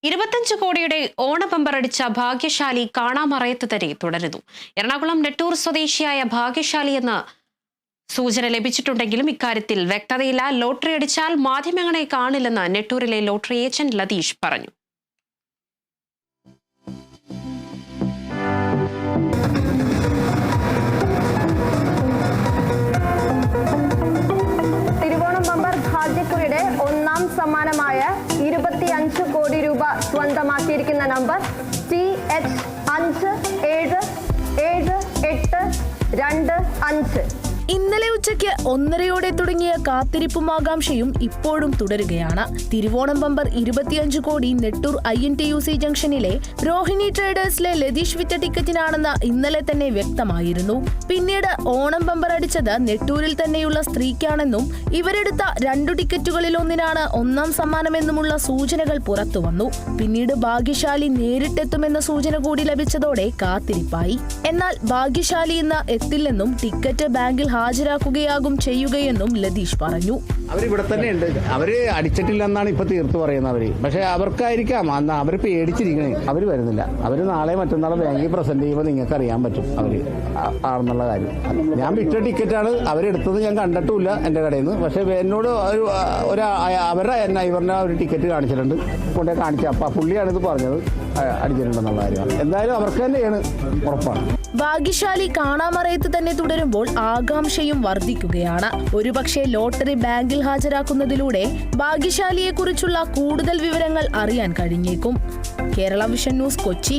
25 കോടിയുടെ ഓണബമ്പറടിച്ച ഭാഗ്യശാലി കാണാമറയത്ത് തന്നെ തുടരുന്നു. എറണാകുളം നെട്ടൂർ സ്വദേശിയായ ഭാഗ്യശാലി എന്ന സൂചന ലഭിച്ചിട്ടുണ്ടെങ്കിലും ഇക്കാര്യത്തിൽ വ്യക്തതയില്ല. ലോട്ടറി അടിച്ചാൽ മാധ്യമങ്ങളെ കാണില്ലെന്ന് നെട്ടൂരിലെ ലോട്ടറി ഏജന്റ് ലതീഷ് പറഞ്ഞു. തിരുവോണം ബമ്പർ ഭാഗ്യക്കുറിയുടെ ഒന്നാം സമ്മാനമായ 25 കോടി രൂപ സ്വന്തമാക്കിയിരിക്കുന്ന നമ്പർ TH577825. ഇന്നലെ ഉച്ചയ്ക്ക് 1:30 തുടങ്ങിയ കാത്തിരിപ്പും ആകാംക്ഷയും ഇപ്പോഴും തുടരുകയാണ്. തിരുവോണം ബമ്പർ 25 കോടി നെട്ടൂർ INTUC ജംഗ്ഷനിലെ രോഹിണി ട്രേഡേഴ്സിലെ ലതീഷ് വിറ്റ ടിക്കറ്റിനാണെന്ന് ഇന്നലെ തന്നെ വ്യക്തമായിരുന്നു. പിന്നീട് ഓണം ബമ്പർ അടിച്ചത് നെട്ടൂരിൽ തന്നെയുള്ള സ്ത്രീക്കാണെന്നും ഇവരെടുത്ത 2 ടിക്കറ്റുകളിലൊന്നിനാണ് ഒന്നാം സമ്മാനമെന്നുമുള്ള സൂചനകൾ പുറത്തുവന്നു. പിന്നീട് ഭാഗ്യശാലി നേരിട്ടെത്തുമെന്ന സൂചന കൂടി ലഭിച്ചതോടെ കാത്തിരിപ്പായി. എന്നാൽ ഭാഗ്യശാലി ഇന്ന് എത്തില്ലെന്നും ടിക്കറ്റ് ബാങ്കിൽ ഹാജരാക്കുകയാകും ചെയ്യുകയെന്നും ലതീഷ് പറഞ്ഞു. അവരിവിടെ തന്നെ ഉണ്ട്. അവര് അടിച്ചിട്ടില്ലെന്നാണ് ഇപ്പൊ തീർത്തു പറയുന്നത്. പക്ഷെ അവർക്കായിരിക്കാം അന്ന് അവർ പേടിച്ചിരിക്കണേ. അവര് വരുന്നില്ല. അവര് നാളെ മറ്റന്നാളെ ബാങ്കിൽ പ്രസന്റ് ചെയ്യുമ്പോൾ നിങ്ങൾക്ക് അറിയാൻ പറ്റും അവര് ആണെന്നുള്ള കാര്യം. ഞാൻ വിറ്റ ടിക്കറ്റാണ് അവരെടുത്തത്. ഞാൻ കണ്ടിട്ടുമില്ല എന്റെ കടയിൽ നിന്ന്. പക്ഷെ എന്നോട് അവരുടെ ഇവരുടെ ഒരു ടിക്കറ്റ് കാണിച്ചിട്ടുണ്ട്. കൊണ്ടേ കാണിച്ച അപ്പ പുള്ളിയാണ് ഇത് പറഞ്ഞത് അടിച്ചിട്ടുണ്ടെന്നുള്ള കാര്യമാണ്. എന്തായാലും അവർക്ക് തന്നെയാണ് ഉറപ്പാണ്. ഭാഗ്യശാലി കാണാമറയത്ത് തന്നെ തുടരുമ്പോൾ ആകാംക്ഷയും വർദ്ധിക്കുകയാണ്. ഒരുപക്ഷെ ലോട്ടറി ബാങ്കിൽ ഹാജരാക്കുന്നതിലൂടെ ഭാഗ്യശാലിയെക്കുറിച്ചുള്ള കൂടുതൽ വിവരങ്ങൾ അറിയാൻ കഴിഞ്ഞേക്കും. Kerala vision news, Kochi.